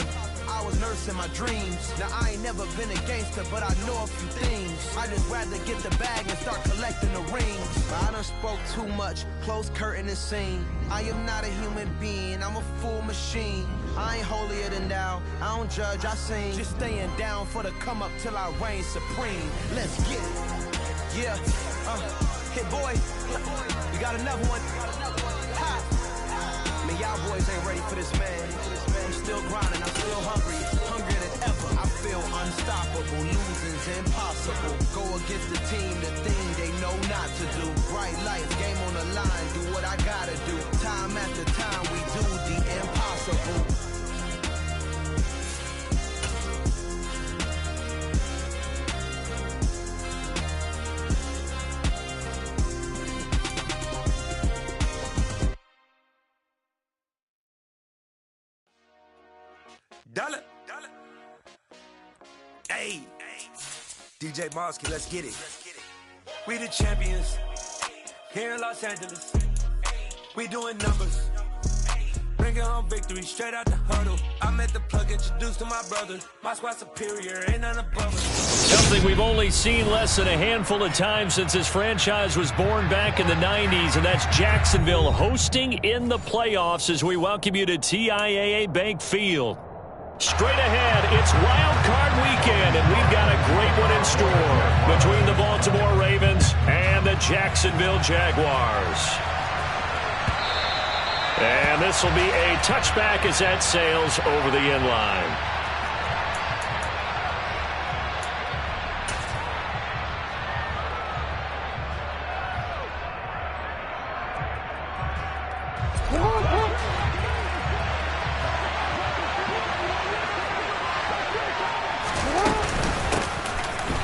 popping. I was nursing my dreams. Now I ain't never been a gangster, but I know a few things. I just rather get the bag and start collecting the rings. But I done spoke too much, close curtain and scene. I am not a human being, I'm a full machine. I ain't holier than thou, I don't judge, I sing. Just staying down for the come up till I reign supreme. Let's get it. Yeah, hit boy, we got another one. Ha. Man, y'all boys ain't ready for this, man. I'm still grinding, I'm still hungry, hungrier than ever. I feel unstoppable, losing's impossible. Go against the team, the thing they know not to do. Bright lights, game on the line, do what I gotta do. Time after time, we do the impossible. Dollar. Hey, DJ Mosky, let's get it. We the champions here in Los Angeles. We doing numbers. Bringing home victory straight out the huddle. I'm at the plug, introduced to my brother. My squad superior, ain't none above us. Something we've only seen less than a handful of times since this franchise was born back in the 90s, and that's Jacksonville hosting in the playoffs as we welcome you to TIAA Bank Field. Straight ahead, it's Wild Card Weekend, and we've got a great one in store between the Baltimore Ravens and the Jacksonville Jaguars. And this will be a touchback as that sails over the end line.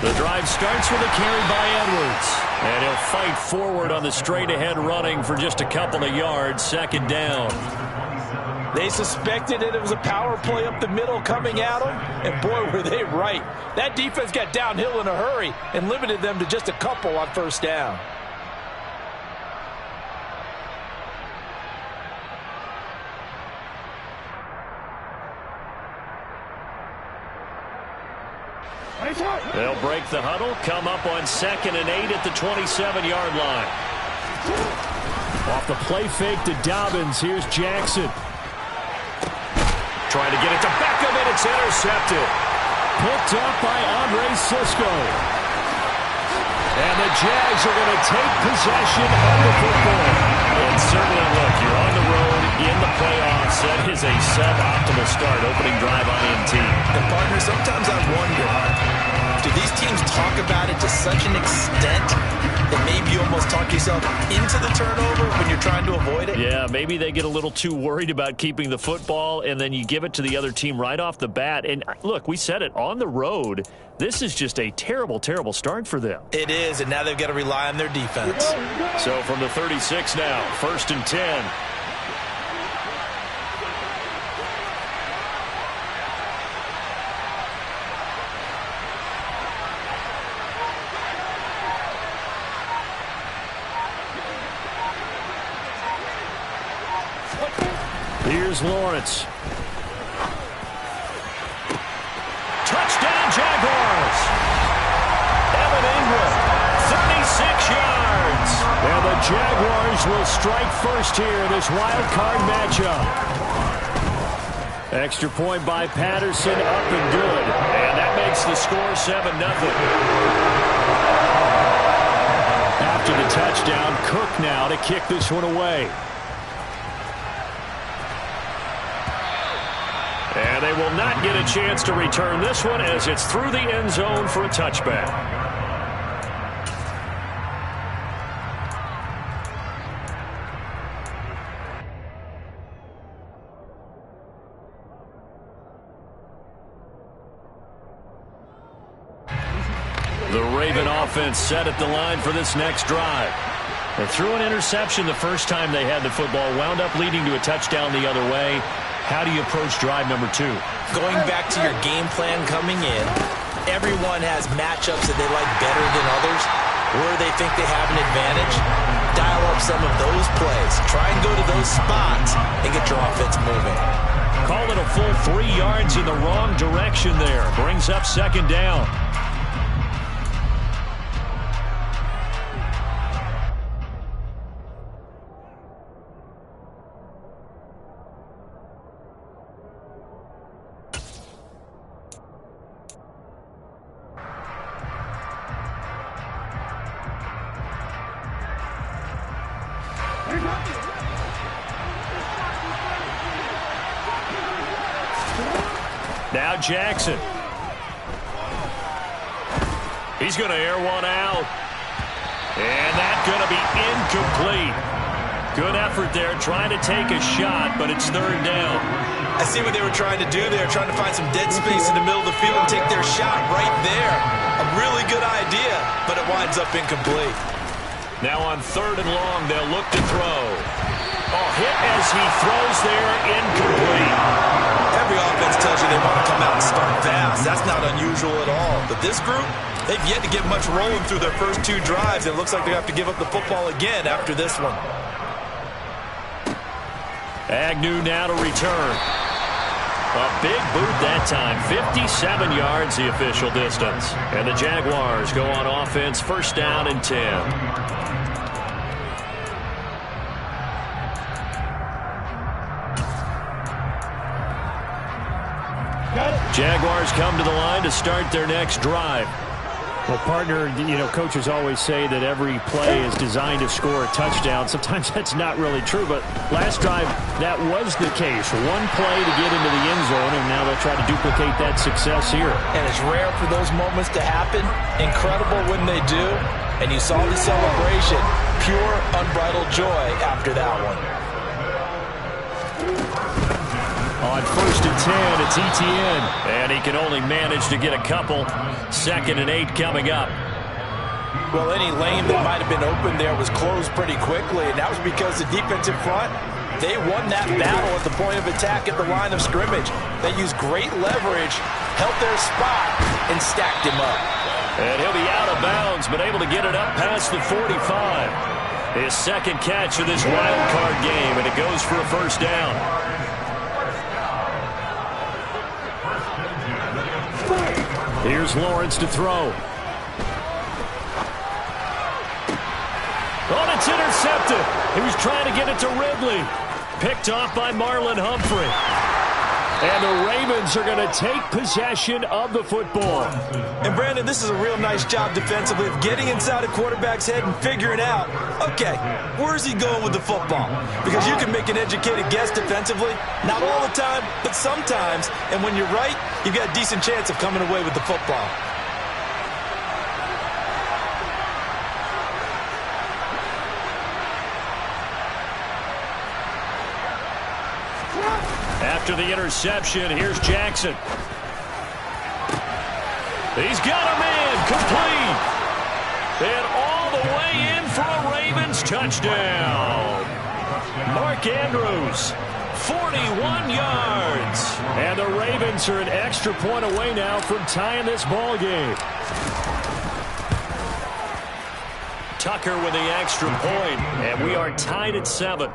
The drive starts with a carry by Edwards. And he'll fight forward on the straight-ahead running for just a couple of yards. Second down. They suspected that it was a power play up the middle coming at them, and boy, were they right. That defense got downhill in a hurry and limited them to just a couple on first down. They'll break the huddle, come up on 2nd and 8 at the 27-yard line. Off the play fake to Dobbins, here's Jackson. Trying to get it to Beckham, and it's intercepted. Picked up by Andre Sisco. And the Jags are going to take possession of the football. And certainly, look, you're on the road in the playoffs. That is a suboptimal start, opening drive INT. And partner, sometimes I wonder, do these teams talk about it to such an extent that maybe you almost talk yourself into the turnover when you're trying to avoid it? Yeah, maybe they get a little too worried about keeping the football, and then you give it to the other team right off the bat. And look, we said it, on the road, this is just a terrible, terrible start for them. It is, and now they've got to rely on their defense. So from the 36 now, 1st and 10. Here's Lawrence. Touchdown, Jaguars. Evan Ingram, 36 yards. And the Jaguars will strike first here in this wild card matchup. Extra point by Patterson, up and good. And that makes the score 7-0. After the touchdown, Cook now to kick this one away. And they will not get a chance to return this one as it's through the end zone for a touchback. The Raven offense set at the line for this next drive. They threw an interception the first time they had the football, wound up leading to a touchdown the other way. How do you approach drive number 2? Going back to your game plan coming in, everyone has matchups that they like better than others, where they think they have an advantage. Dial up some of those plays. Try and go to those spots and get your offense moving. Call it a full 3 yards in the wrong direction there. Brings up second down. Now Jackson. He's going to air one out. And that's going to be incomplete. Good effort there, trying to take a shot, but it's third down. I see what they were trying to do there, trying to find some dead space in the middle of the field and take their shot right there. A really good idea, but it winds up incomplete. Now on third and long, they'll look to throw. Oh, hit as he throws there, incomplete. Every offense tells you they want to come out and start fast. That's not unusual at all. But this group, they've yet to get much rolling through their first 2 drives. It looks like they have to give up the football again after this one. Agnew now to return. A big boot that time. 57 yards the official distance. And the Jaguars go on offense, first down and 10. Jaguars come to the line to start their next drive. Well, partner, coaches always say that every play is designed to score a touchdown. Sometimes that's not really true, but last drive, that was the case. One play to get into the end zone, and now they'll try to duplicate that success here. And it's rare for those moments to happen. Incredible when they do. And you saw the celebration. Pure, unbridled joy after that one. On first and 10, it's Etienne. And he can only manage to get a couple. Second and 8 coming up. Well, any lane that might have been open there was closed pretty quickly, and that was because the defensive front, they won that battle at the point of attack at the line of scrimmage. They used great leverage, held their spot, and stacked him up. And he'll be out of bounds, but able to get it up past the 45. His second catch of this wild card game, and it goes for a first down. Here's Lawrence to throw. Oh, it's intercepted. He was trying to get it to Ridley. Picked off by Marlon Humphrey. And the Ravens are going to take possession of the football. And, Brandon, this is a real nice job defensively of getting inside a quarterback's head and figuring out, okay, where's he going with the football? Because you can make an educated guess defensively. Not all the time, but sometimes. And when you're right, you've got a decent chance of coming away with the football. After the interception, here's Jackson. He's got a man, complete. And all the way in for a Ravens touchdown. Mark Andrews, 41 yards. And the Ravens are an extra point away now from tying this ball game. Tucker with the extra point, and we are tied at 7.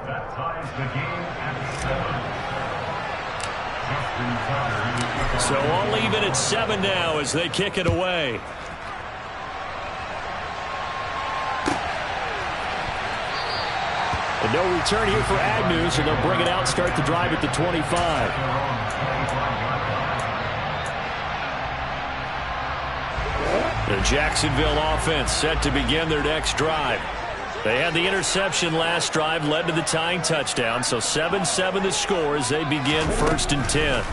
So all even at 7 now as they kick it away. And no return here for Agnew, so they'll bring it out, start the drive at the 25. The Jacksonville offense set to begin their next drive. They had the interception last drive, led to the tying touchdown, so 7-7 the score as they begin first and 10.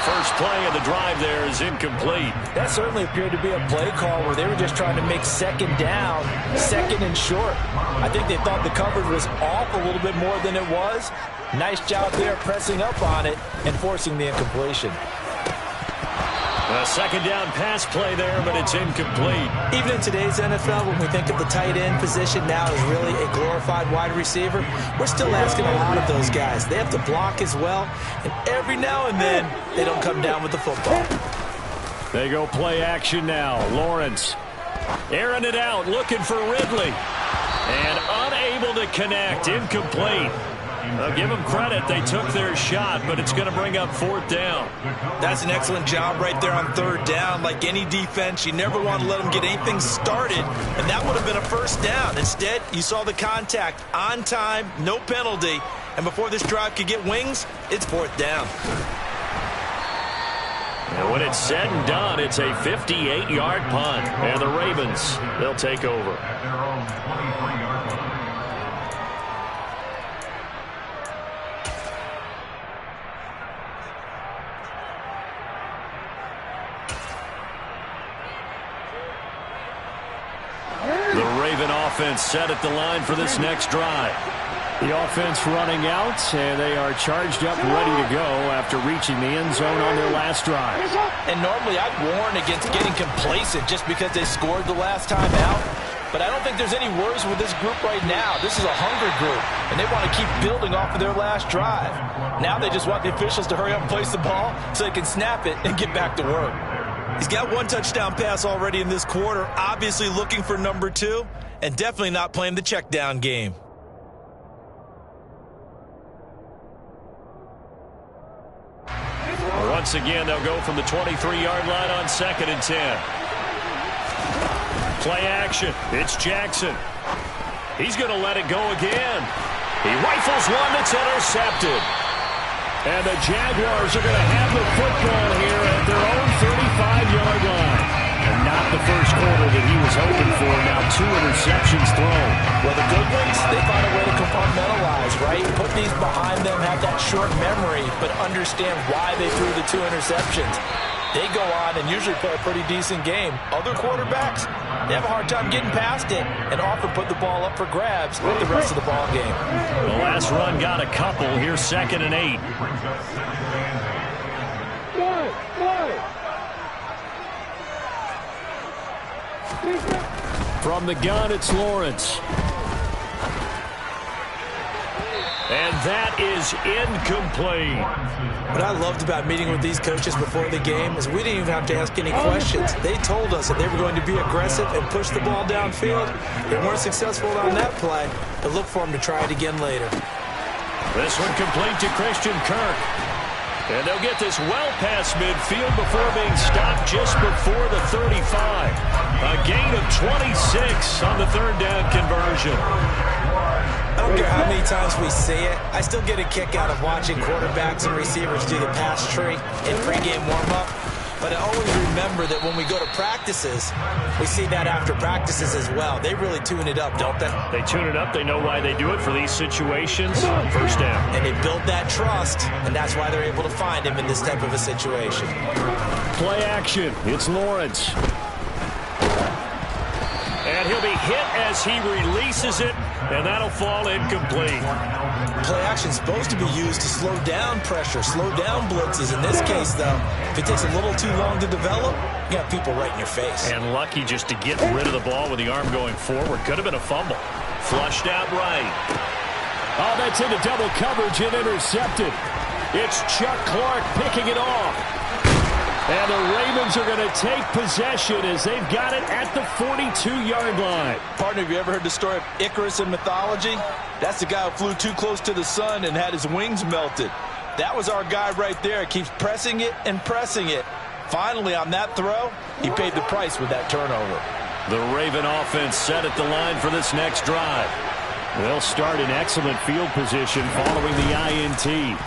First play of the drive there is incomplete. That certainly appeared to be a play call where they were just trying to make second down, second and short. I think they thought the coverage was off a little bit more than it was. Nice job there pressing up on it and forcing the incompletion. A second down pass play there, but it's incomplete. Even in today's NFL, when we think of the tight end position now as really a glorified wide receiver, we're still asking a lot of those guys. They have to block as well, and every now and then, they don't come down with the football. They go play action now. Lawrence airing it out, looking for Ridley. And unable to connect, incomplete. I'll give them credit. They took their shot, but it's going to bring up 4th down. That's an excellent job right there on 3rd down. Like any defense, you never want to let them get anything started, and that would have been a 1st down. Instead, you saw the contact on time, no penalty, and before this drive could get wings, it's 4th down. And when it's said and done, it's a 58-yard punt. And the Ravens, they'll take over. The Raven offense set at the line for this next drive. The offense running out, and they are charged up, ready to go after reaching the end zone on their last drive. And normally I'd warn against getting complacent just because they scored the last time out. But I don't think there's any worries with this group right now. This is a hungry group, and they want to keep building off of their last drive. Now they just want the officials to hurry up and place the ball so they can snap it and get back to work. He's got 1 touchdown pass already in this quarter, obviously looking for number 2, and definitely not playing the check down game. Once again, they'll go from the 23-yard line on 2nd and 10. Play action. It's Jackson. He's going to let it go again. He rifles one that's intercepted. And the Jaguars are going to have the football here at their own 35-yard line. And not the first quarter that he was hoping for. Now 2 interceptions thrown. Well, the good ones, they find a way to compartmentalize, right? Put these behind them, have that short memory, but understand why they threw the 2 interceptions. They go on and usually play a pretty decent game. Other quarterbacks, they have a hard time getting past it and often put the ball up for grabs with the rest of the ball game. The last run got a couple. Here's 2nd and 8. From the gun, it's Lawrence. And that is incomplete. What I loved about meeting with these coaches before the game is we didn't even have to ask any questions. They told us that they were going to be aggressive and push the ball downfield. They weren't successful on that play, but look for them to try it again later. This one complete to Christian Kirk. And they'll get this well past midfield before being stopped just before the 35. A gain of 26 on the 3rd down conversion. I don't care how many times we see it. I still get a kick out of watching quarterbacks and receivers do the pass tree in pregame warm-up. But I always remember that when we go to practices, we see that after practices as well. They really tune it up, don't they? They tune it up. They know why they do it for these situations. 1st down. And they build that trust, and that's why they're able to find him in this type of a situation. Play action. It's Lawrence. And he'll be hit as he releases it, and that'll fall incomplete. Play action's supposed to be used to slow down pressure, slow down blitzes. In this case, though, if it takes a little too long to develop, you got people right in your face. And lucky just to get rid of the ball with the arm going forward. Could have been a fumble. Flushed out right. Oh, that's into double coverage and intercepted. It's Chuck Clark picking it off. And the Ravens are going to take possession as they've got it at the 42-yard line. Partner, have you ever heard the story of Icarus in mythology? That's the guy who flew too close to the sun and had his wings melted. That was our guy right there. Keeps pressing it and pressing it. Finally, on that throw, he paid the price with that turnover. The Raven offense set at the line for this next drive. They'll start in excellent field position following the INT.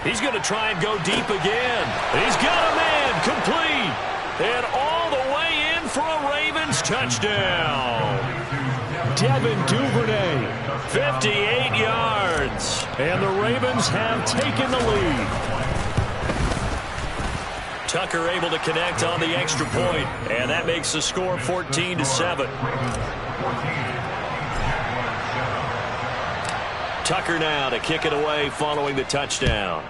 He's going to try and go deep again. He's got a man complete. And all the way in for a Ravens touchdown. Devin Duvernay. 58 yards. And the Ravens have taken the lead. Tucker able to connect on the extra point. And that makes the score 14-7. Tucker now to kick it away following the touchdown.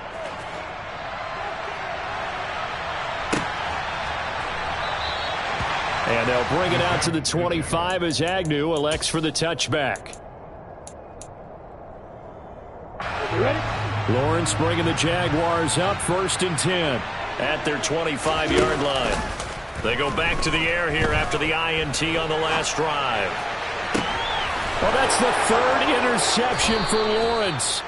And they'll bring it out to the 25 as Agnew elects for the touchback. Lawrence bringing the Jaguars up 1st and 10. At their 25-yard line. They go back to the air here after the INT on the last drive. Well, that's the third interception for Lawrence.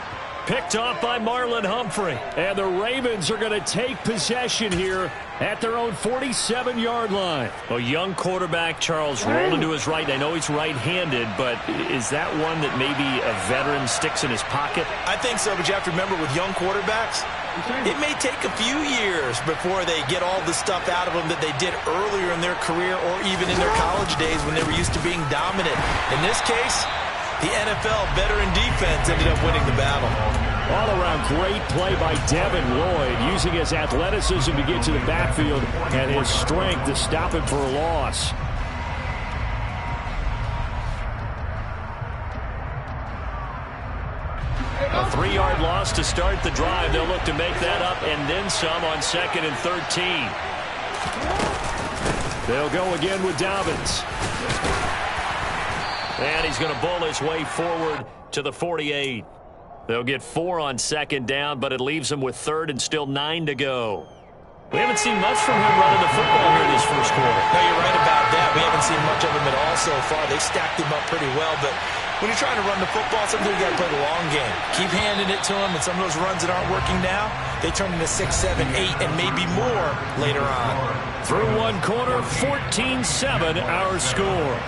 Picked off by Marlon Humphrey. And the Ravens are going to take possession here at their own 47-yard line. A young quarterback, Charles, rolling to his right. I know he's right-handed, but is that one that maybe a veteran sticks in his pocket? I think so, but you have to remember with young quarterbacks, it may take a few years before they get all the stuff out of them that they did earlier in their career or even in their college days when they were used to being dominant. In this case, the NFL veteran defense ended up winning the battle. All-around great play by Devin Lloyd, using his athleticism to get to the backfield and his strength to stop him for a loss. A 3-yard loss to start the drive. They'll look to make that up and then some on 2nd and 13. They'll go again with Dobbins. And he's going to bull his way forward to the 48. They'll get 4 on 2nd down, but it leaves them with 3rd and still 9 to go. We haven't seen much from him running the football here this first quarter. No, you're right about that. We haven't seen much of him at all so far. They stacked him up pretty well, but when you're trying to run the football, sometimes you got to play the long game. Keep handing it to him, and some of those runs that aren't working now, they turn into 6, 7, 8, and maybe more later on. Through one quarter, 14-7 our score.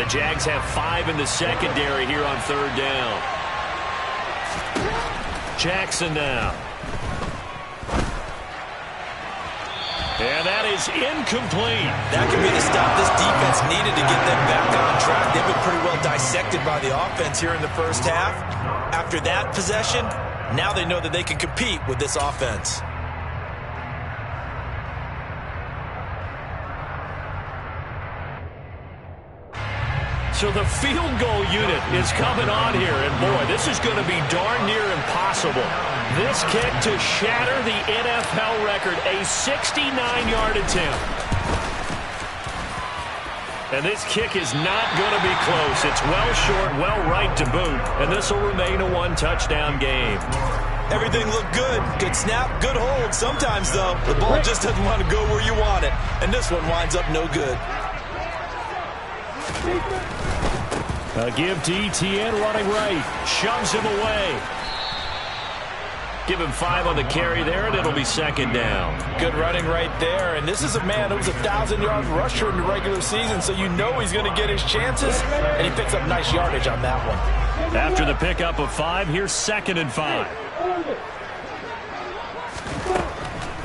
Jags have 5 in the secondary here on 3rd down. Jackson now. And that is incomplete. That could be the stop this defense needed to get them back on track. They've been pretty well dissected by the offense here in the first half. After that possession, now they know that they can compete with this offense. So the field goal unit is coming on here, and boy, this is going to be darn near impossible. This kick to shatter the NFL record, a 69-yard attempt. And this kick is not going to be close. It's well short, well right to boot, and this will remain a one-touchdown game. Everything looked good. Good snap, good hold. Sometimes, though, the ball just doesn't want to go where you want it, and this one winds up no good. A give to Etienne running right. Shoves him away. Give him 5 on the carry there, and it'll be 2nd down. Good running right there. And this is a man who was a 1,000-yard rusher in the regular season, so you know he's going to get his chances. And he picks up nice yardage on that one. After the pickup of 5, here's 2nd and 5.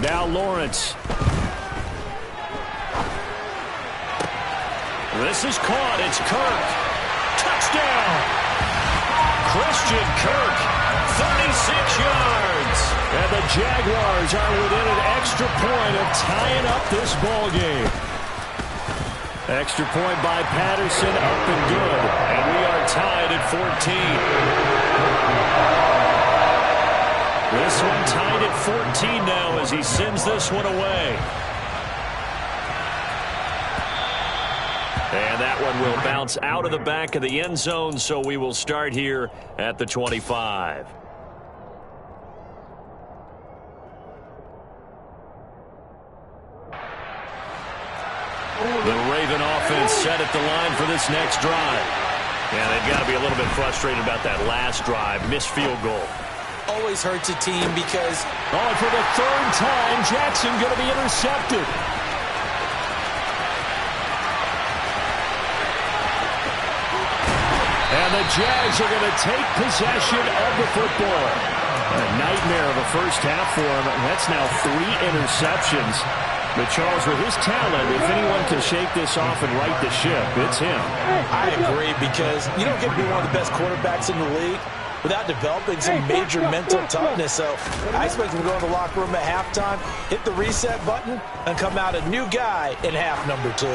Now Lawrence. This is caught. It's Kirk. Touchdown! Christian Kirk, 36 yards. And the Jaguars are within an extra point of tying up this ball game. Extra point by Patterson, up and good. And we are tied at 14. This one tied at 14 now as he sends this one away. And that one will bounce out of the back of the end zone, so we will start here at the 25. The Raven offense set at the line for this next drive. And they've got to be a little bit frustrated about that last drive. Missed field goal. Always hurts a team because... Oh, and for the 3rd time, Jackson going to be intercepted. And the Jags are going to take possession of the football. A nightmare of a first half for him. That's now 3 interceptions. But Charles, with his talent, if anyone can shake this off and right the ship, it's him. I agree, because you don't get to be one of the best quarterbacks in the league without developing some major mental toughness. So I expect him to go in the locker room at halftime, hit the reset button, and come out a new guy in half number 2.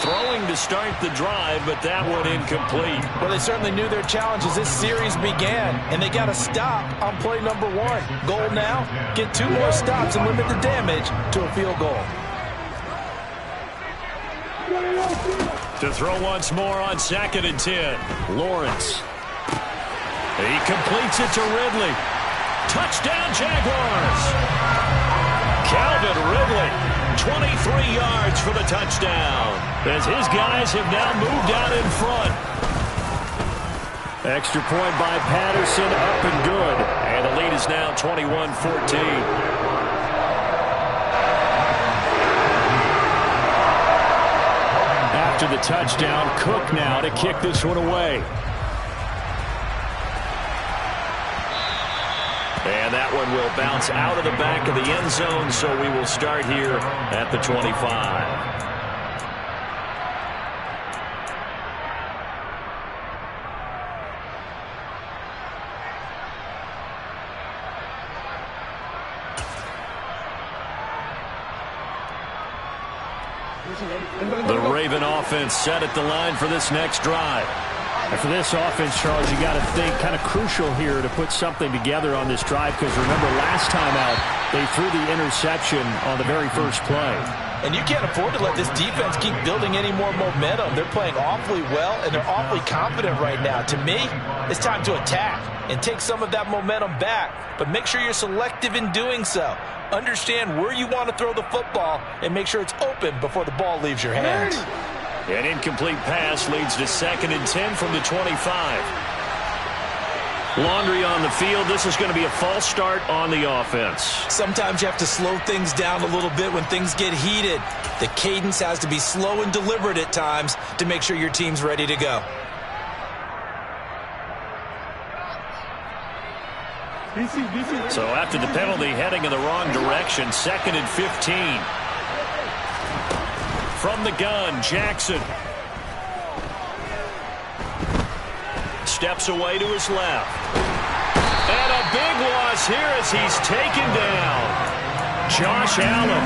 Throwing to start the drive, but that one incomplete. Well, they certainly knew their challenge as this series began, and they got to stop on play number 1. Goal now, get 2 more stops and limit the damage to a field goal. To throw once more on 2nd and 10. Lawrence. He completes it to Ridley. Touchdown, Jaguars. Calvin Ridley, 23 yards for the touchdown, as his guys have now moved out in front. Extra point by Patterson, up and good. And the lead is now 21-14. After the touchdown, Cook now to kick this one away. And that one will bounce out of the back of the end zone, so we will start here at the 25. The Raven offense set at the line for this next drive. And for this offense, Charles, you got to think kind of crucial here to put something together on this drive, because remember last time out they threw the interception on the very first play. And you can't afford to let this defense keep building any more momentum. They're playing awfully well, and they're awfully confident right now. To me, it's time to attack and take some of that momentum back, but make sure you're selective in doing so. Understand where you want to throw the football and make sure it's open before the ball leaves your hands. An incomplete pass leads to 2nd and 10 from the 25. Laundry on the field. This is going to be a false start on the offense. Sometimes you have to slow things down a little bit when things get heated. The cadence has to be slow and deliberate at times to make sure your team's ready to go. So after the penalty, heading in the wrong direction, 2nd and 15. From the gun, Jackson. Steps away to his left. And a big loss here as he's taken down. Josh Allen.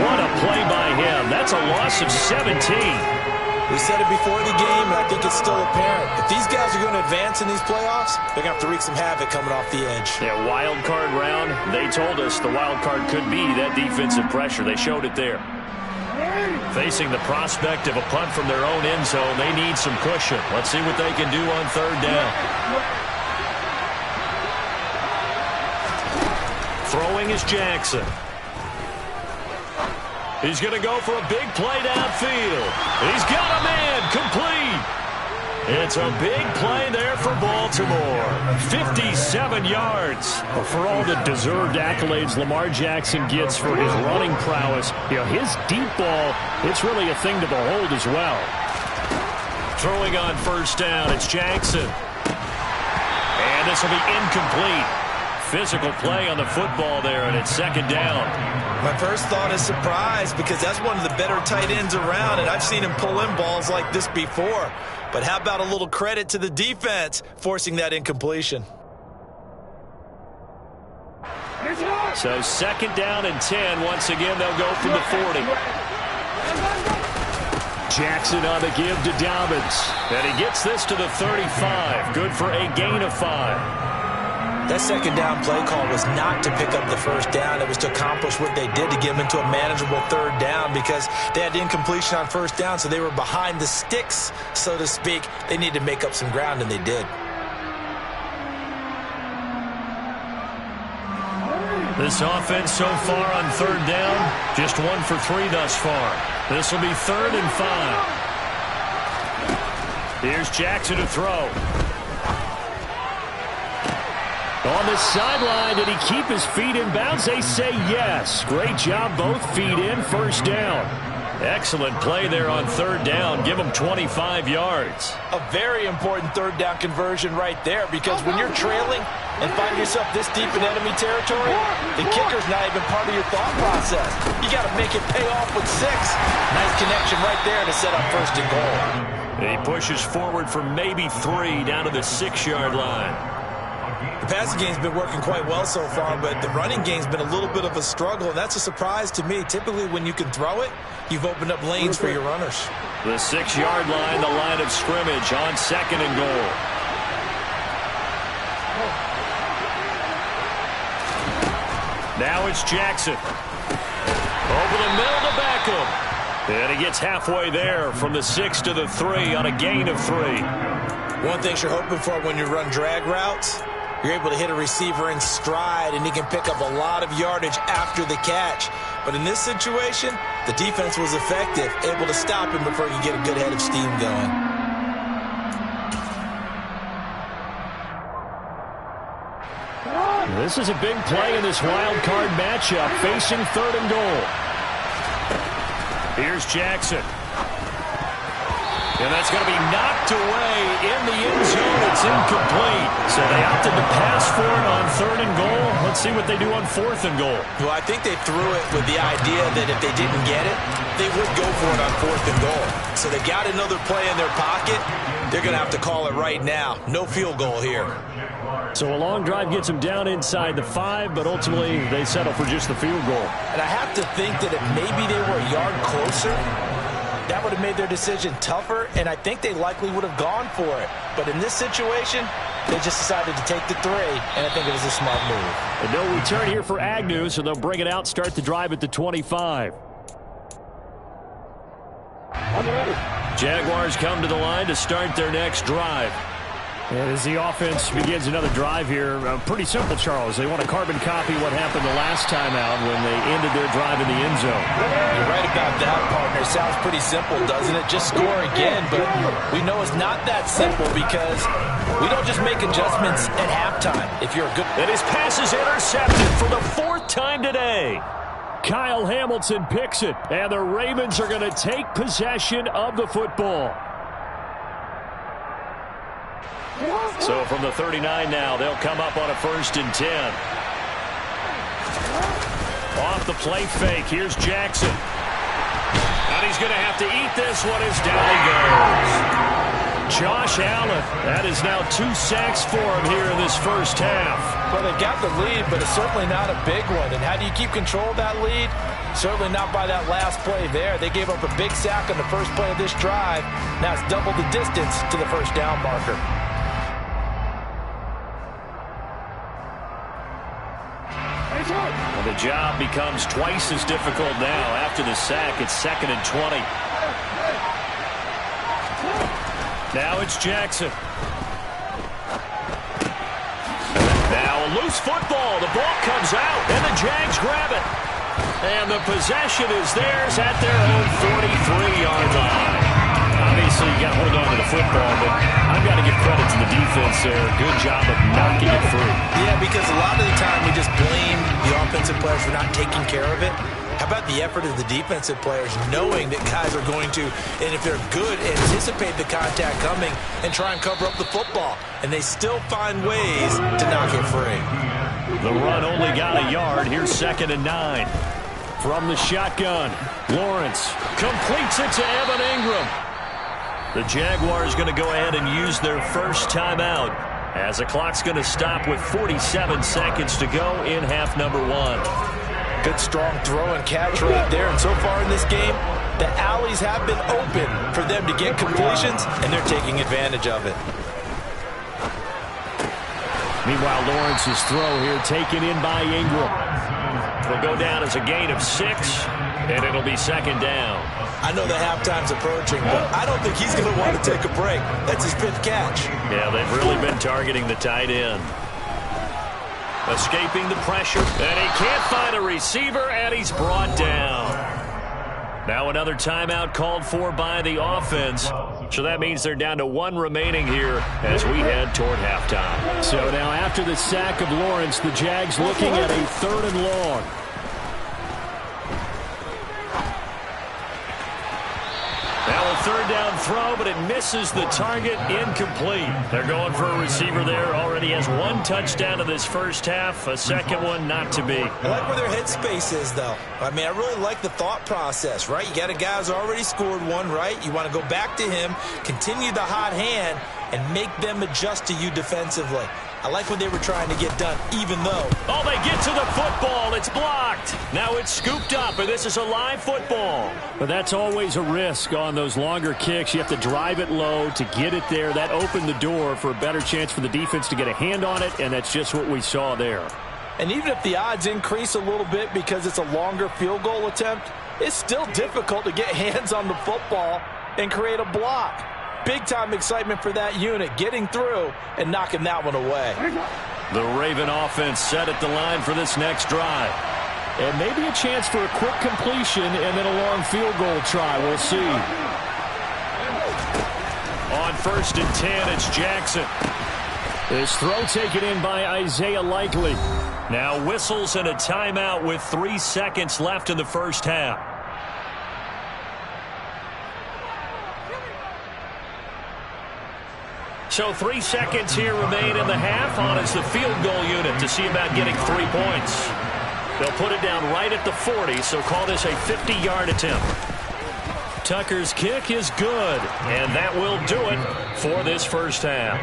What a play by him. That's a loss of 17. We said it before the game, and I think it's still apparent. If these guys are going to advance in these playoffs, they're going to have to wreak some havoc coming off the edge. Yeah, wild card round. They told us the wild card could be that defensive pressure. They showed it there. Facing the prospect of a punt from their own end zone, they need some cushion. Let's see what they can do on 3rd down. Throwing is Jackson. He's going to go for a big play downfield. He's got a man complete. It's a big play there for Baltimore. 57 yards. Well, for all the deserved accolades Lamar Jackson gets for his running prowess, his deep ball, it's really a thing to behold as well. Throwing on 1st down, it's Jackson. And this will be incomplete. Physical play on the football there, and it's 2nd down. My first thought is surprise, because that's one of the better tight ends around, and I've seen him pull in balls like this before. But how about a little credit to the defense forcing that incompletion? So 2nd down and 10. Once again, they'll go from the 40. Jackson on the give to Dobbins. And he gets this to the 35. Good for a gain of 5. That 2nd down play call was not to pick up the 1st down. It was to accomplish what they did to get them into a manageable 3rd down, because they had incompletion on 1st down, so they were behind the sticks, so to speak. They needed to make up some ground, and they did. This offense so far on 3rd down, just 1 for 3 thus far. This will be 3rd and 5. Here's Jackson to throw. On the sideline, did he keep his feet in bounds? They say yes. Great job, both feet in, 1st down. Excellent play there on 3rd down. Give them 25 yards. A very important 3rd down conversion right there, because when you're trailing and find yourself this deep in enemy territory, the kicker's not even part of your thought process. You got to make it pay off with 6. Nice connection right there to set up 1st and goal. He pushes forward for maybe 3 down to the 6-yard line. The passing game's been working quite well so far, but the running game's been a little bit of a struggle, and that's a surprise to me. Typically, when you can throw it, you've opened up lanes for your runners. The 6-yard line, the line of scrimmage on 2nd and goal. Now it's Jackson. Over the middle to Beckham. And he gets halfway there from the 6 to the 3 on a gain of 3. One thing you're hoping for when you run drag routes, you're able to hit a receiver in stride, and he can pick up a lot of yardage after the catch. But in this situation, the defense was effective, able to stop him before he could get a good head of steam going. This is a big play in this wild card matchup, facing 3rd and goal. Here's Jackson. And that's going to be knocked away in the end zone. It's incomplete. So they opted to pass for it on 3rd and goal. Let's see what they do on 4th and goal. Well, I think they threw it with the idea that if they didn't get it, they would go for it on 4th and goal. So they got another play in their pocket. They're going to have to call it right now. No field goal here. So a long drive gets them down inside the 5, but ultimately they settle for just the field goal. And I have to think that if maybe they were a yard closer, that would have made their decision tougher, and I think they likely would have gone for it. But in this situation, they just decided to take the 3, and I think it was a smart move. And no return here for Agnew, so they'll bring it out, start the drive at the 25. Jaguars come to the line to start their next drive. As the offense begins another drive here, pretty simple, Charles. They want to carbon copy what happened the last time out when they ended their drive in the end zone. You're right about that, partner. Sounds pretty simple, doesn't it? Just score again, but we know it's not that simple because we don't just make adjustments at halftime. If you're a good... And his pass is intercepted for the 4th time today. Kyle Hamilton picks it, and the Ravens are going to take possession of the football. So from the 39 now, they'll come up on a 1st and 10. Off the play fake, here's Jackson. And he's going to have to eat this one as down he goes. Josh Allen, that is now 2 sacks for him here in this first half. Well, they've got the lead, but it's certainly not a big one. And how do you keep control of that lead? Certainly not by that last play there. They gave up a big sack on the first play of this drive. Now it's double the distance to the first down marker. Well, the job becomes twice as difficult now. After the sack, it's 2nd and 20. Now it's Jackson. Now a loose football. The ball comes out, and the Jags grab it. And the possession is theirs at their own 43-yard line. Obviously, you got to hold on to the football, but I've got to give credit to the defense there. Good job of knocking it free. Yeah, because a lot of the time we just blame the offensive players for not taking care of it. How about the effort of the defensive players knowing that guys are going to, and if they're good, anticipate the contact coming and try and cover up the football. And they still find ways to knock it free. The run only got a yard. Here's 2nd and 9. From the shotgun, Lawrence completes it to Evan Ingram. The Jaguars going to go ahead and use their first timeout as the clock's going to stop with 47 seconds to go in half number 1. Good strong throw and catch right there. And so far in this game, the alleys have been open for them to get completions, and they're taking advantage of it. Meanwhile, Lawrence's throw here taken in by Ingram. Will go down as a gain of 6, and it'll be 2nd down. I know the halftime's approaching, but I don't think he's going to want to take a break. That's his 5th catch. Yeah, they've really been targeting the tight end. Escaping the pressure, and he can't find a receiver, and he's brought down. Now another timeout called for by the offense. So that means they're down to 1 remaining here as we head toward halftime. So now after the sack of Lawrence, the Jags looking at a 3rd and long. Now a 3rd down throw, but it misses the target, incomplete. They're going for a receiver there. Already has 1 touchdown in this first half. A second one not to be. I like where their headspace is, though. I mean, I really like the thought process, right? You got a guy who's already scored 1, right? You want to go back to him, continue the hot hand, and make them adjust to you defensively. I like what they were trying to get done, even though... Oh, they get to the football. It's blocked. Now it's scooped up, and this is a live football. But that's always a risk on those longer kicks. You have to drive it low to get it there. That opened the door for a better chance for the defense to get a hand on it, and that's just what we saw there. And even if the odds increase a little bit because it's a longer field goal attempt, it's still difficult to get hands on the football and create a block. Big-time excitement for that unit, getting through and knocking that one away. The Raven offense set at the line for this next drive. And maybe a chance for a quick completion and then a long field goal try. We'll see. On 1st and 10, it's Jackson. This throw taken in by Isaiah Likely. Now whistles and a timeout with 3 seconds left in the first half. So 3 seconds here remain in the half. On is the field goal unit to see about getting 3 points. They'll put it down right at the 40, so call this a 50-yard attempt. Tucker's kick is good, and that will do it for this first half.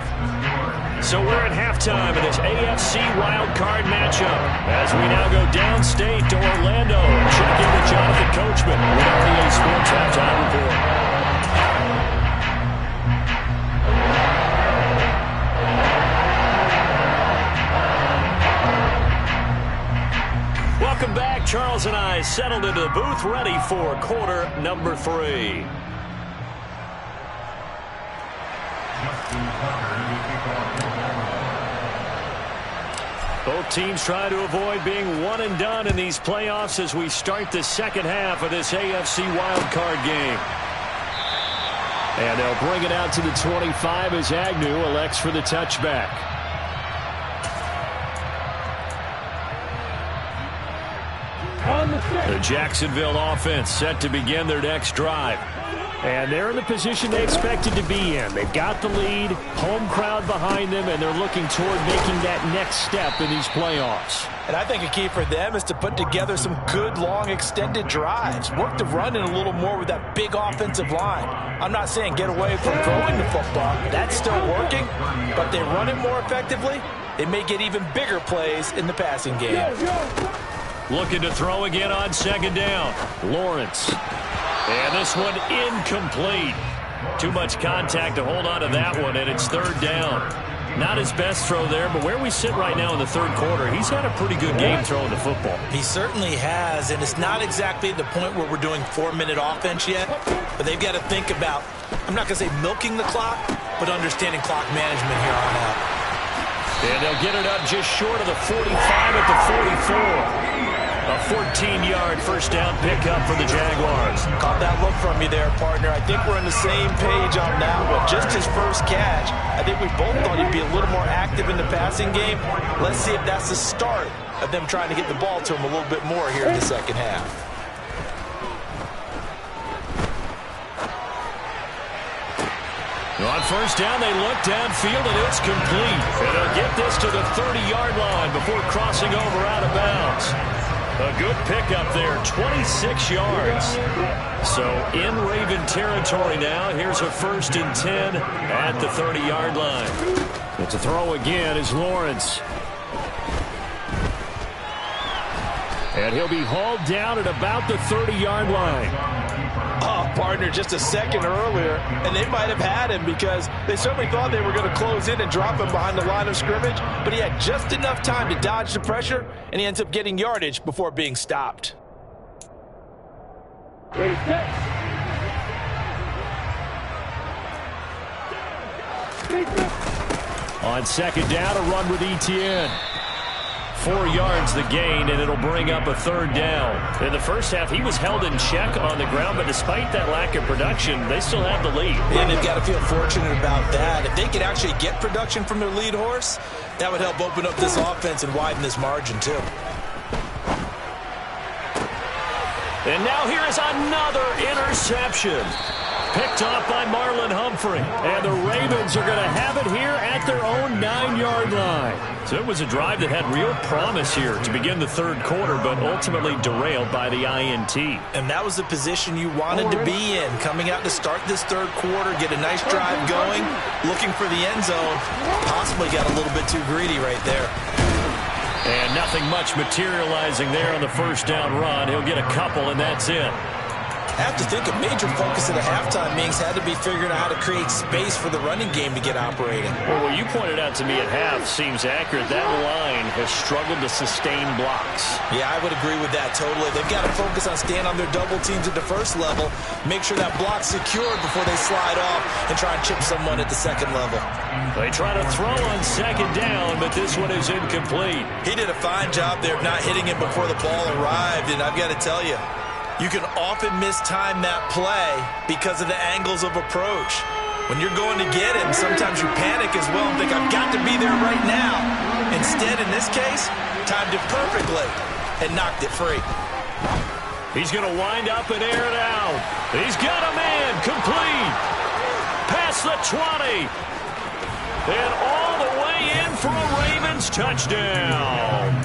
So we're at halftime in this AFC wildcard matchup as we now go downstate to Orlando and check in with Jonathan Coachman with our EA Sports Halftime Report. Welcome back. Charles and I settled into the booth ready for quarter number 3. Both teams try to avoid being one and done in these playoffs as we start the second half of this AFC wildcard game. And they'll bring it out to the 25 as Agnew elects for the touchback. The Jacksonville offense set to begin their next drive. And they're in the position they expected to be in. They've got the lead, home crowd behind them, and they're looking toward making that next step in these playoffs. And I think a key for them is to put together some good, long, extended drives. Work the run in a little more with that big offensive line. I'm not saying get away from throwing the football. That's still working. But they run it more effectively, they may get even bigger plays in the passing game. Looking to throw again on second down. Lawrence. And this one incomplete. Too much contact to hold on to that one, and it's third down. Not his best throw there, but where we sit right now in the third quarter, he's had a pretty good game throwing the football. He certainly has, and it's not exactly the point where we're doing 4-minute offense yet, but they've got to think about, I'm not going to say milking the clock, but understanding clock management here on out. And they'll get it up just short of the 45 at the 44. A 14-yard first down pickup for the Jaguars. Caught that look from you there, partner. I think we're on the same page on that one. Just his first catch. I think we both thought he'd be a little more active in the passing game. Let's see if that's the start of them trying to get the ball to him a little bit more here in the second half. On first down, they look downfield, and it's complete. And they'll get this to the 30-yard line before crossing over out of bounds. A good pickup there, 26 yards. So in Raven territory now. Here's a 1st and 10 at the 30-yard line. But to throw again is Lawrence. And he'll be hauled down at about the 30-yard line. Oh, partner, just a second earlier, and they might have had him because they certainly thought they were going to close in and drop him behind the line of scrimmage, but he had just enough time to dodge the pressure, and he ends up getting yardage before being stopped. On second down, a run with Etienne. 4 yards the gain, and it'll bring up a third down. In the first half, he was held in check on the ground, but despite that lack of production, they still have the lead. And they've got to feel fortunate about that. If they could actually get production from their lead horse, that would help open up this offense and widen this margin, too. And now here is another interception. Picked off by Marlon Humphrey. And the Ravens are going to have it here at their own 9-yard line. So it was a drive that had real promise here to begin the third quarter, but ultimately derailed by the INT. And that was the position you wanted to be in, coming out to start this third quarter, get a nice drive going, looking for the end zone. Possibly got a little bit too greedy right there. And nothing much materializing there on the first down run. He'll get a couple, and that's it. I have to think a major focus of the halftime meetings had to be figuring out how to create space for the running game to get operating. Well, what you pointed out to me at half seems accurate. That line has struggled to sustain blocks. Yeah, I would agree with that totally. They've got to focus on staying on their double teams at the first level, make sure that block's secured before they slide off and try and chip someone at the second level. They try to throw on second down, but this one is incomplete. He did a fine job there of not hitting him before the ball arrived, and I've got to tell you, you can often mistime that play because of the angles of approach. When you're going to get him, sometimes you panic as well and think, I've got to be there right now. Instead, in this case, timed it perfectly and knocked it free. He's going to wind up and air it out. He's got a man, complete. Past the 20. And all the way in for a Ravens touchdown.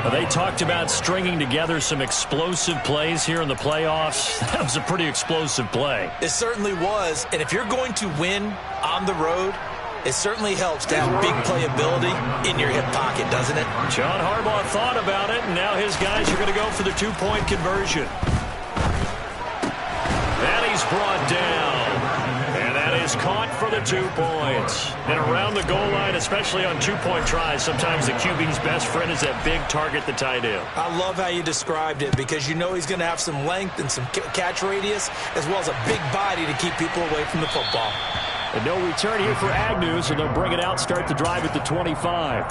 Well, they talked about stringing together some explosive plays here in the playoffs. That was a pretty explosive play. It certainly was. And if you're going to win on the road, it certainly helps to have big playability in your hip pocket, doesn't it? John Harbaugh thought about it, and now his guys are going to go for the two-point conversion. And he's brought down. And that is caught for the 2 points. And around the goal line, especially on two-point tries, sometimes the QB's best friend is that big target, the tight end. I love how you described it because you know he's going to have some length and some catch radius as well as a big body to keep people away from the football. And no return here for Agnew, so they'll bring it out, start the drive at the 25.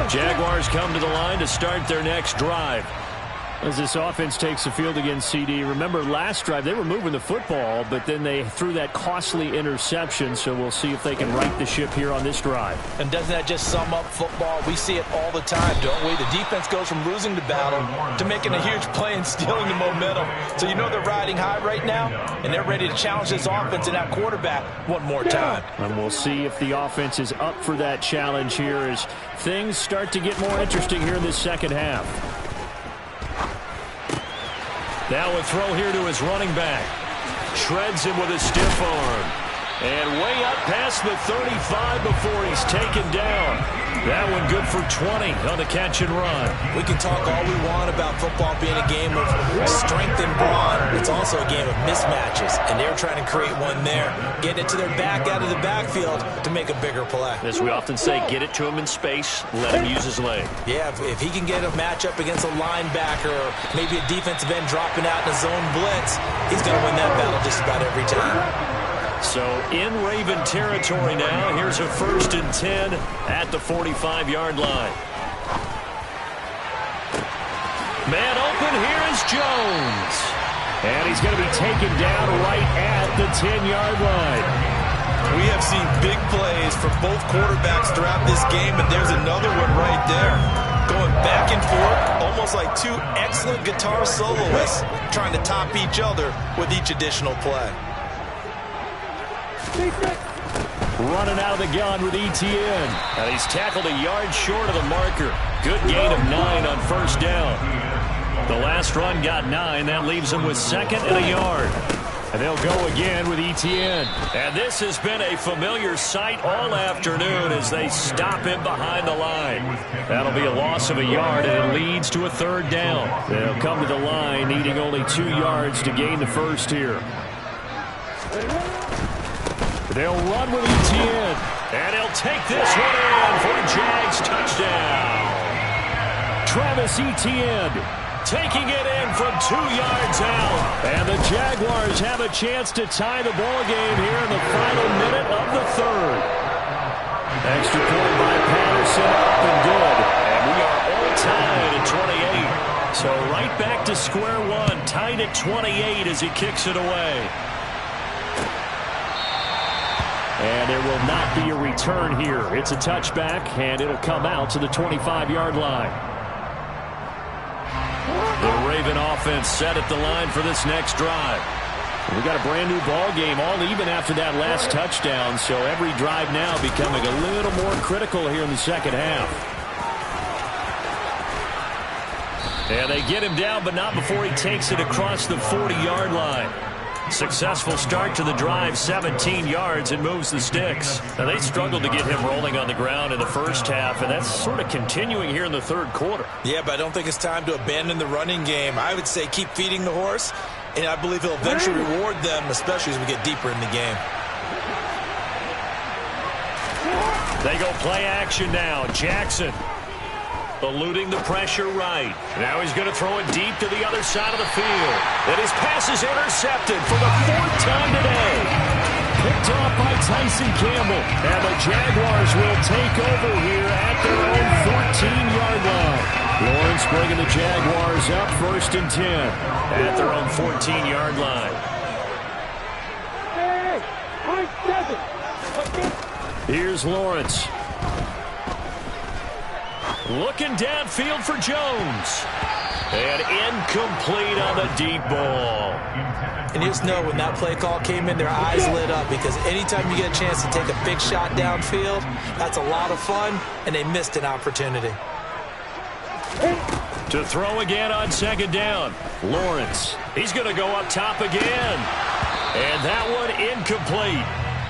Jaguars come to the line to start their next drive. As this offense takes the field against CD, remember last drive they were moving the football, but then they threw that costly interception, so we'll see if they can right the ship here on this drive. And doesn't that just sum up football? We see it all the time, don't we? The defense goes from losing the battle to making a huge play and stealing the momentum. So you know they're riding high right now, and they're ready to challenge this offense and that quarterback one more time. And we'll see if the offense is up for that challenge here as things start to get more interesting here in this second half. Now a throw here to his running back. Shreds him with a stiff arm. And way up past the 35 before he's taken down. That one good for 20 on the catch and run. We can talk all we want about football being a game of strength and brawn. It's also a game of mismatches, and they're trying to create one there. Get it to their back out of the backfield to make a bigger play. As we often say, get it to him in space, let him use his leg. Yeah, if he can get a matchup against a linebacker or maybe a defensive end dropping out in a zone blitz, he's going to win that battle just about every time. So in Raven territory now. Here's a 1st and 10 at the 45-yard line. Man open, here is Jones. And he's going to be taken down right at the 10-yard line. We have seen big plays from both quarterbacks throughout this game, and there's another one right there. Going back and forth, almost like two excellent guitar soloists trying to top each other with each additional play. Running out of the gun with Etienne. And he's tackled a yard short of the marker. Good gain of 9 on first down. The last run got 9. That leaves him with 2nd and a yard. And they'll go again with Etienne. And this has been a familiar sight all afternoon as they stop him behind the line. That'll be a loss of a yard, and it leads to a 3rd down. They'll come to the line needing only 2 yards to gain the first here. They'll run with Etienne. And he'll take this one in for a Jags touchdown. Travis Etienne taking it in from 2 yards out. And the Jaguars have a chance to tie the ball game here in the final minute of the 3rd. Extra point by Patterson, up and good. And we are all tied at 28. So right back to square one, tied at 28 as he kicks it away. And there will not be a return here. It's a touchback, and it'll come out to the 25-yard line. The Raven offense set at the line for this next drive. We got a brand-new ball game, all even after that last touchdown, so every drive now becoming a little more critical here in the second half. And they get him down, but not before he takes it across the 40-yard line. Successful start to the drive, 17 yards, and moves the sticks. Now, they struggled to get him rolling on the ground in the first half, and that's sort of continuing here in the third quarter. Yeah, but I don't think it's time to abandon the running game. I would say keep feeding the horse, and I believe he'll eventually reward them, especially as we get deeper in the game. They go play action now. Jackson eluding the pressure right. Now he's going to throw it deep to the other side of the field. And his pass is intercepted for the fourth time today. Picked off by Tyson Campbell. And the Jaguars will take over here at their own 14-yard line. Lawrence bringing the Jaguars up 1st and 10 at their own 14-yard line. Here's Lawrence. Looking downfield for Jones. And incomplete on the deep ball. And you just know when that play call came in, their eyes lit up, because anytime you get a chance to take a big shot downfield, that's a lot of fun, and they missed an opportunity. To throw again on 2nd down. Lawrence. He's going to go up top again. And that one incomplete.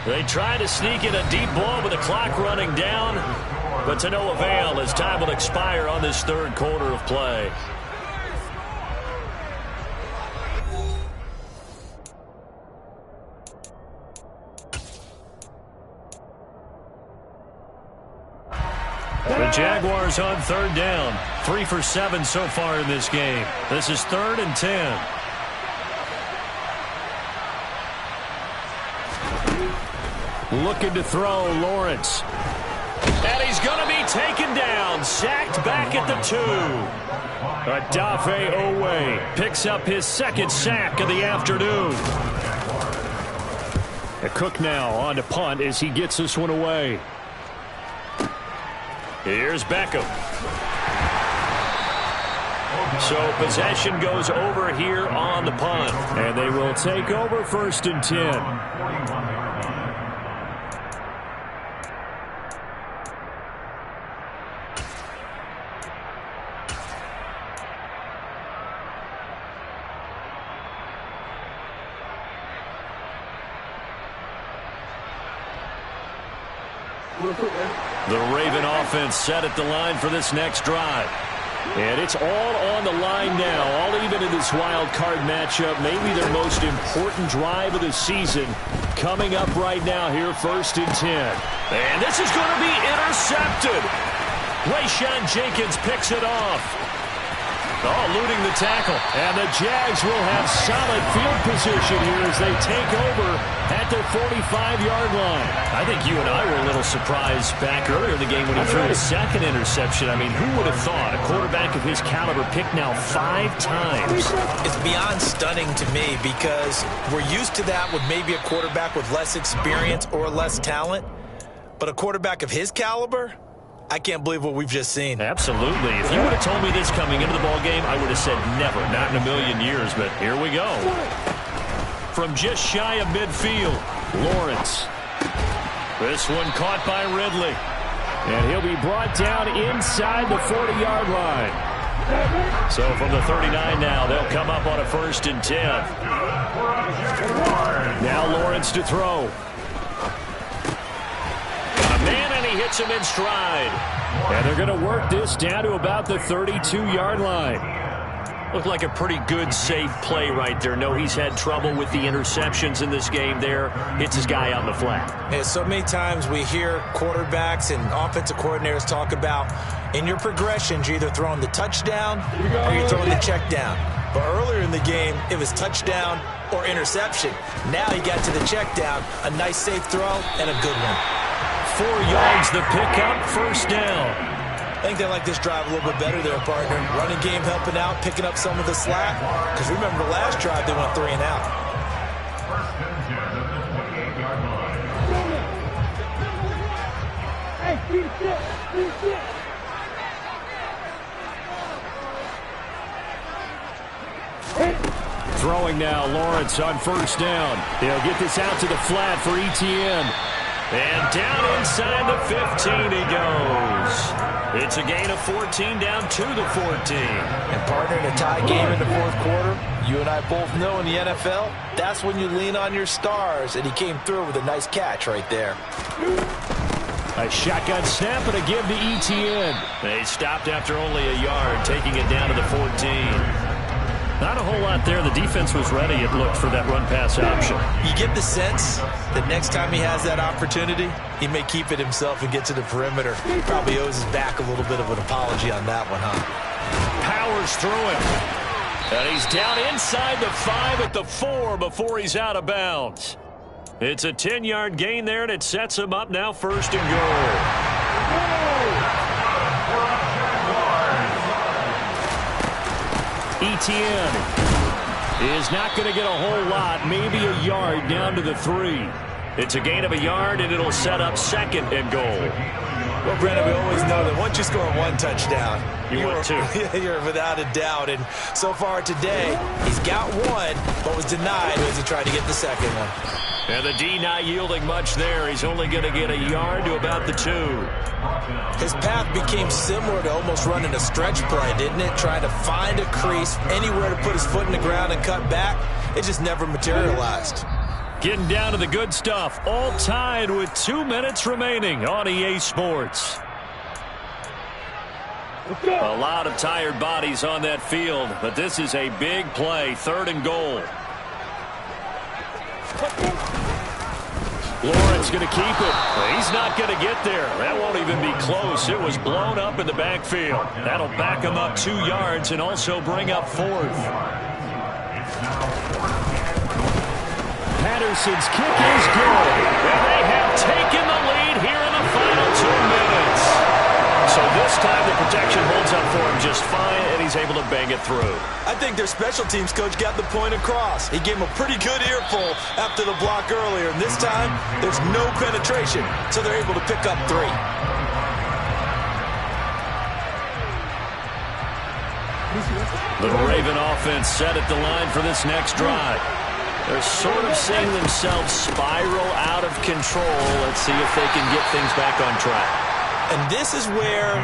They try to sneak in a deep ball with the clock running down, but to no avail as time will expire on this third quarter of play. The Jaguars on 3rd down. 3 for 7 so far in this game. This is 3rd and 10. Looking to throw, Lawrence. And he's going to be taken down. Sacked back at the 2. Adafe Owe picks up his 2nd sack of the afternoon. Cook now on to punt as he gets this one away. Here's Beckham. So possession goes over here on the punt. And they will take over 1st and 10. The Raven offense set at the line for this next drive. And it's all on the line now, all even in this wild card matchup. Maybe their most important drive of the season coming up right now here, 1st and 10. And this is going to be intercepted. Rayshawn Jenkins picks it off. Oh, eluding the tackle. And the Jags will have solid field position here as they take over at their 45-yard line. I think you and I were a little surprised back earlier in the game when he threw his 2nd interception. I mean, who would have thought a quarterback of his caliber picked now 5 times? It's beyond stunning to me, because we're used to that with maybe a quarterback with less experience or less talent. But a quarterback of his caliber, I can't believe what we've just seen. Absolutely. If you would have told me this coming into the ballgame, I would have said never, not in a million years, but here we go. From just shy of midfield, Lawrence. This one caught by Ridley. And he'll be brought down inside the 40-yard line. So from the 39 now, they'll come up on a 1st and 10. Now Lawrence to throw. Man, and he hits him in stride. And they're going to work this down to about the 32-yard line. Looked like a pretty good, safe play right there. No, he's had trouble with the interceptions in this game there. Hits his guy out in the flat. Yeah, so many times we hear quarterbacks and offensive coordinators talk about, in your progressions, you're either throwing the touchdown or you're throwing the check down. But earlier in the game, it was touchdown or interception. Now he got to the check down, a nice safe throw, and a good one. 4 yards the pickup, 1st down. I think they like this drive a little bit better there, partner. Running game helping out, picking up some of the slack. Because remember the last drive, they went 3 and out. Throwing now, Lawrence on 1st down. They'll get this out to the flat for ETN. And down inside the 15 he goes. It's a gain of 14 down to the 14. And partner, in a tie game in the fourth quarter, you and I both know in the NFL, that's when you lean on your stars, and he came through with a nice catch right there. A shotgun snap and a give to ETN. They stopped after only a yard, taking it down to the 14. Not a whole lot there. The defense was ready, it looked, for that run-pass option. You get the sense that next time he has that opportunity, he may keep it himself and get to the perimeter. He probably owes his back a little bit of an apology on that one, huh? Powers through him. And he's down inside the 5 at the 4 before he's out of bounds. It's a 10-yard gain there, and it sets him up now 1st and goal. ETN is not going to get a whole lot, maybe a yard down to the 3. It's a gain of a yard, and it'll set up 2nd and goal. Well, Brandon, we always know that once you score one touchdown, you're without a doubt. And so far today, he's got one, but was denied as he tried to get the second one. And the D not yielding much there. He's only going to get a yard to about the 2. His path became similar to almost running a stretch play, didn't it? Trying to find a crease, anywhere to put his foot in the ground and cut back. It just never materialized. Getting down to the good stuff. All tied with 2 minutes remaining on EA Sports. A lot of tired bodies on that field, but this is a big play. 3rd and goal. Lawrence going to keep it. He's not going to get there. That won't even be close. It was blown up in the backfield. That'll back him up 2 yards and also bring up 4th. Patterson's kick is good. And they have taken the lead here in the final 2 minutes. So this time the protection holds up for him just fine, and he's able to bang it through. I think their special teams coach got the point across. He gave him a pretty good earful after the block earlier, and this time there's no penetration, so they're able to pick up 3. The Raven offense set at the line for this next drive. They're sort of seeing themselves spiral out of control. Let's see if they can get things back on track. And this is where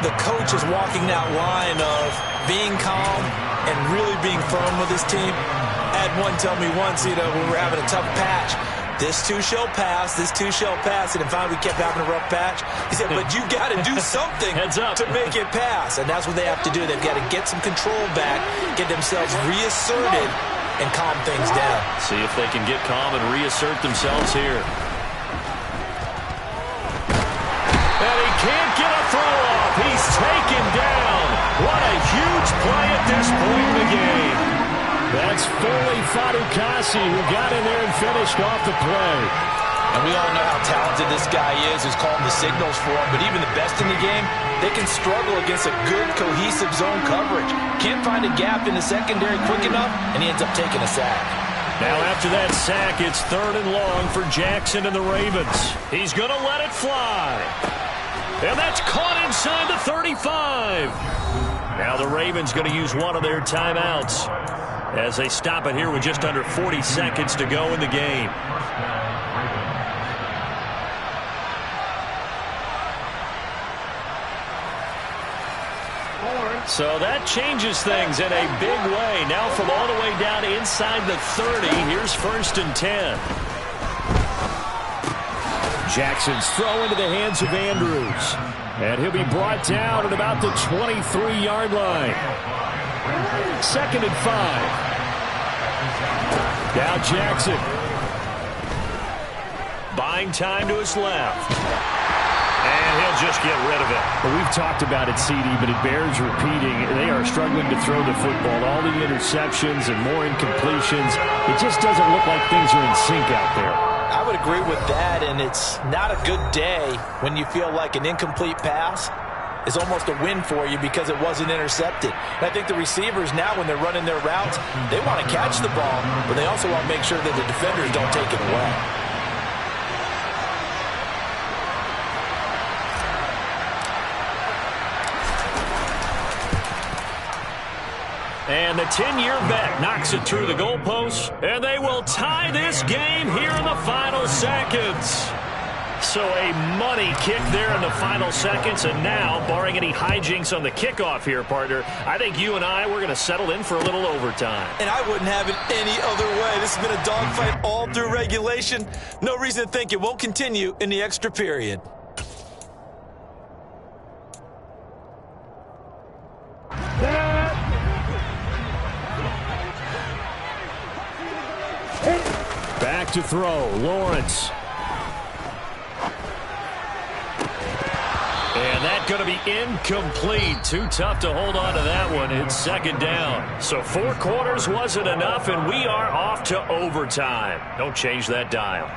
the coach is walking that line of being calm and really being firm with his team. I had one tell me once, when we're having a tough patch, this too shall pass, this too shall pass, and finally we kept having a rough patch. He said, but you got to do something to make it pass, and that's what they have to do. They've got to get some control back, get themselves reasserted, and calm things down. See if they can get calm and reassert themselves here. And he can't get a throw off. He's taken down. What a huge play at this point in the game. That's Foley Fadukasi who got in there and finished off the play. And we all know how talented this guy is, who's calling the signals for him. But even the best in the game, they can struggle against a good, cohesive zone coverage. Can't find a gap in the secondary quick enough, and he ends up taking a sack. Now after that sack, it's 3rd and long for Jackson and the Ravens. He's going to let it fly. And that's caught inside the 35. Now the Ravens going to use one of their timeouts as they stop it here with just under 40 seconds to go in the game. So that changes things in a big way. Now from all the way down inside the 30, here's 1st and 10. Jackson's throw into the hands of Andrews. And he'll be brought down at about the 23-yard line. 2nd and 5. Now Jackson. Buying time to his left. And he'll just get rid of it. Well, we've talked about it, CD, but it bears repeating. They are struggling to throw the football. All the interceptions and more incompletions. It just doesn't look like things are in sync out there. I would agree with that, and it's not a good day when you feel like an incomplete pass is almost a win for you because it wasn't intercepted. And I think the receivers now, when they're running their routes, they want to catch the ball, but they also want to make sure that the defenders don't take it away. And the 10-year vet knocks it through the goalposts, and they will tie this game here in the final seconds. So a money kick there in the final seconds, and now, barring any hijinks on the kickoff here, partner, I think you and we're going to settle in for a little overtime. And I wouldn't have it any other way. This has been a dogfight all through regulation. No reason to think it won't continue in the extra period. Back to throw, Lawrence. And that's going to be incomplete. Too tough to hold on to that one. It's second down. So 4 quarters wasn't enough, and we are off to overtime. Don't change that dial.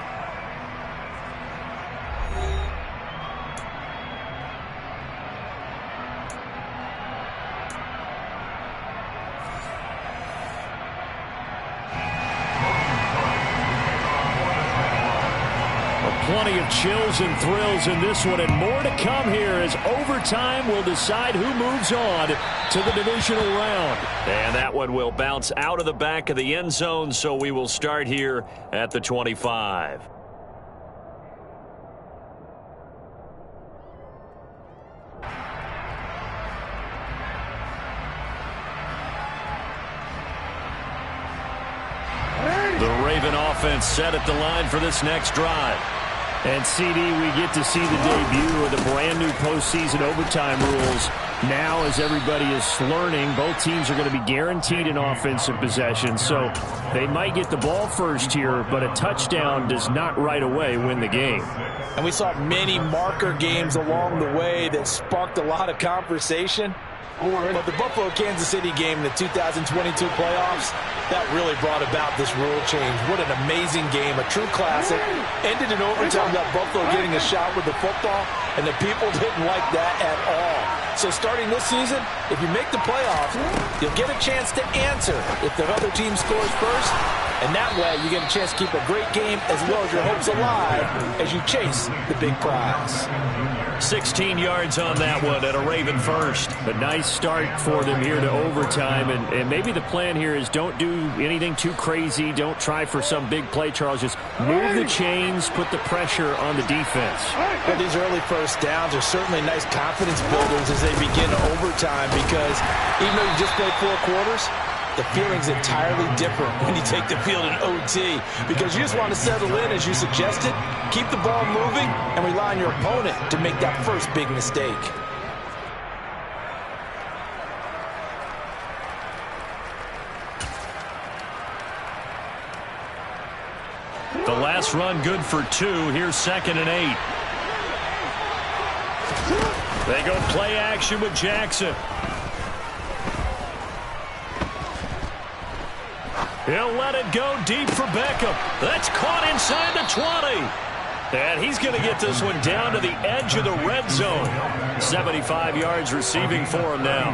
Plenty of chills and thrills in this one, and more to come here as overtime will decide who moves on to the divisional round. And that one will bounce out of the back of the end zone, so we will start here at the 25. The Raven offense set at the line for this next drive. And, CD, we get to see the debut of the brand-new postseason overtime rules. Now, as everybody is learning, both teams are going to be guaranteed an offensive possession. So they might get the ball first here, but a touchdown does not right away win the game. And we saw many marker games along the way that sparked a lot of conversation. But the Buffalo-Kansas City game in the 2022 playoffs, that really brought about this rule change. What an amazing game, a true classic. Ended in overtime, got Buffalo getting a shot with the football, and the people didn't like that at all. So starting this season, if you make the playoffs, you'll get a chance to answer if the other team scores first. And that way, you get a chance to keep a great game as well as your hopes alive as you chase the big prize. 16 yards on that one at a Raven first. A nice start for them here to overtime. And maybe the plan here is don't do anything too crazy. Don't try for some big play, Charles. Just move the chains, put the pressure on the defense. Well, these early first downs are certainly nice confidence builders as they begin overtime because even though you just played 4 quarters, the feeling's entirely different when you take the field in OT because you just want to settle in as you suggested, keep the ball moving, and rely on your opponent to make that first big mistake. The last run good for 2. Here's 2nd and 8. They go play action with Jackson. He'll let it go deep for Beckham. That's caught inside the 20. And he's going to get this one down to the edge of the red zone. 75 yards receiving for him now.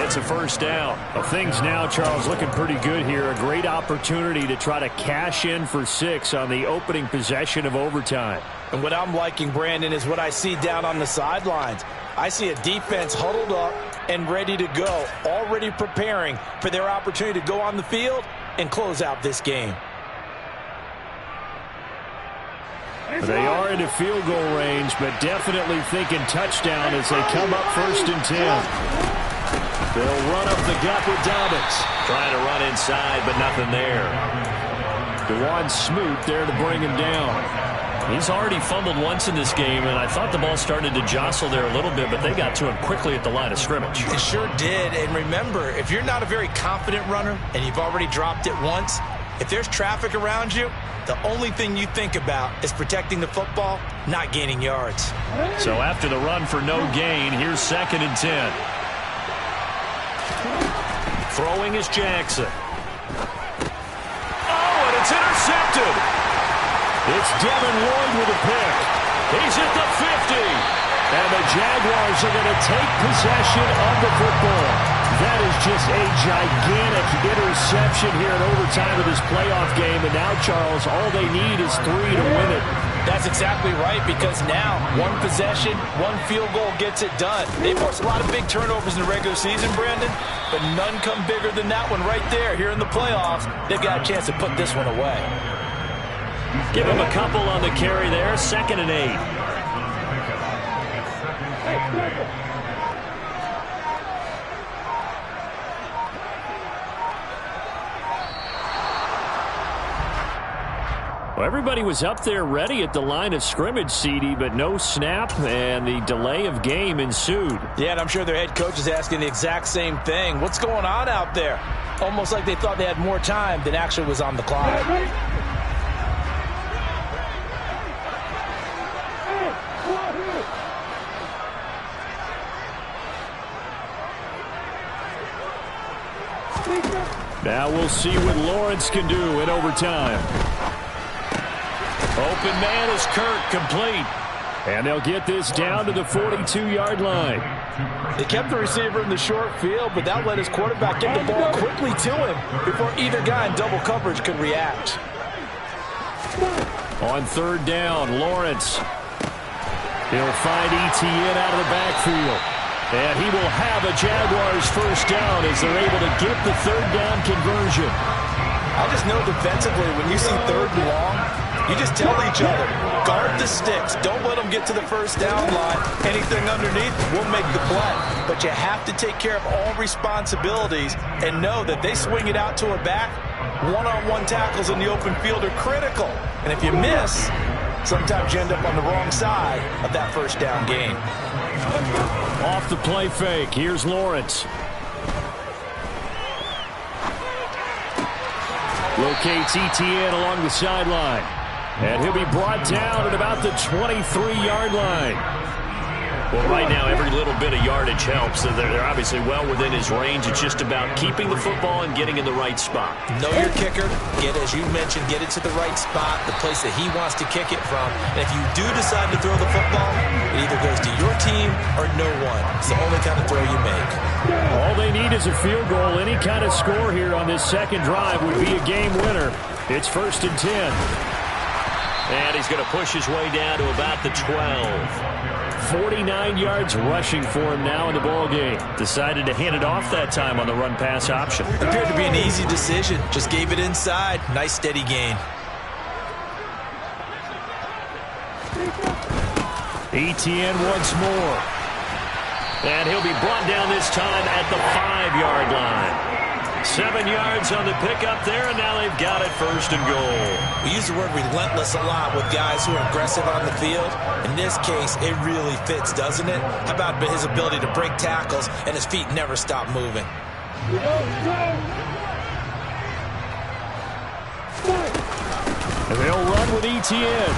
It's a first down. Well, things now, Charles, looking pretty good here. A great opportunity to try to cash in for 6 on the opening possession of overtime. And what I'm liking, Brandon, is what I see down on the sidelines. I see a defense huddled up and ready to go, already preparing for their opportunity to go on the field and close out this game. They are into field goal range, but definitely thinking touchdown as they come up 1st and 10. They'll run up the gut with Dobbins. Trying to run inside, but nothing there. DeJuan Smoot there to bring him down. He's already fumbled once in this game, and I thought the ball started to jostle there a little bit, but they got to him quickly at the line of scrimmage. It sure did, and remember, if you're not a very confident runner and you've already dropped it once, if there's traffic around you, the only thing you think about is protecting the football, not gaining yards. So after the run for no gain, here's 2nd and 10. Throwing is Jackson. Oh, and it's intercepted. It's Devin Lloyd with a pick. He's at the 50. And the Jaguars are going to take possession of the football. That is just a gigantic interception here in overtime of this playoff game. And now, Charles, all they need is 3 to win it. That's exactly right, because now one possession, one field goal gets it done. They forced a lot of big turnovers in the regular season, Brandon, but none come bigger than that one right there. Here in the playoffs, they've got a chance to put this one away. Give him a couple on the carry there. 2nd and 8. Well, everybody was up there ready at the line of scrimmage, CD, but no snap, and the delay of game ensued. Yeah, and I'm sure their head coach is asking the exact same thing. What's going on out there? Almost like they thought they had more time than actually was on the clock. Now we'll see what Lawrence can do in overtime. Open man is Kirk, complete. And they'll get this down to the 42-yard line. They kept the receiver in the short field, but that let his quarterback get the ball quickly to him before either guy in double coverage could react. On 3rd down, Lawrence. He'll find Etienne out of the backfield. And he will have a Jaguars first down as they're able to get the 3rd down conversion. I just know defensively, when you see 3rd and long, you just tell each other, guard the sticks. Don't let them get to the first down line. Anything underneath will make the play. But you have to take care of all responsibilities and know that they swing it out to a back. One-on-one tackles in the open field are critical. And if you miss, sometimes you end up on the wrong side of that first down gain. Off the play fake, here's Lawrence. Locates Etienne along the sideline. And he'll be brought down at about the 23-yard line. Well, right now, every little bit of yardage helps. They're obviously well within his range. It's just about keeping the football and getting in the right spot. Know your kicker. Get, as you mentioned, get it to the right spot, the place that he wants to kick it from. And if you do decide to throw the football, it either goes to your team or no one. It's the only kind of throw you make. All they need is a field goal. Any kind of score here on this second drive would be a game winner. It's 1st and 10. And he's going to push his way down to about the 12. 49 yards rushing for him now in the ball game. Decided to hand it off that time on the run-pass option. Appeared to be an easy decision. Just gave it inside. Nice steady gain. Etienne once more. And he'll be brought down this time at the 5-yard line. 7 yards on the pickup there, and now they've got it 1st and goal. We use the word relentless a lot with guys who are aggressive on the field. In this case, it really fits, doesn't it? How about his ability to break tackles and his feet never stop moving? And they'll run with Etienne.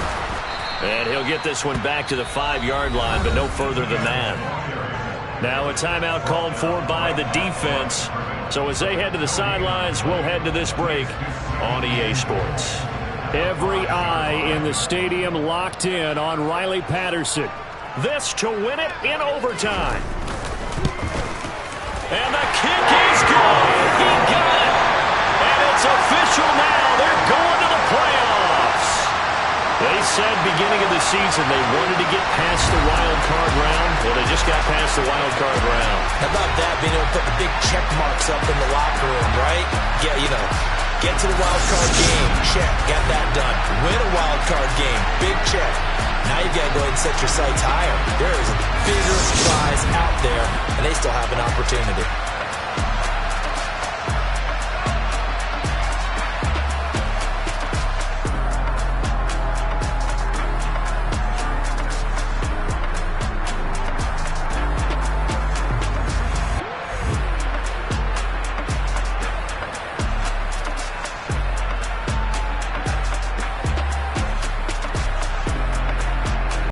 And he'll get this one back to the 5-yard line, but no further than that. Now a timeout called for by the defense. So as they head to the sidelines, we'll head to this break on EA Sports. Every eye in the stadium locked in on Riley Patterson. This to win it in overtime. And the kick is good. He got it. And it's official now. They're going to the playoffs. They said beginning of the season they wanted to get past the wild card round. Well, they just got past the wild card round. How about that, being able to put the big check marks up in the locker room, right? Yeah, you know, get to the wild card game, check, got that done. Win a wild card game, big check. Now you got to go ahead and set your sights higher. There is a bigger prize out there, and they still have an opportunity.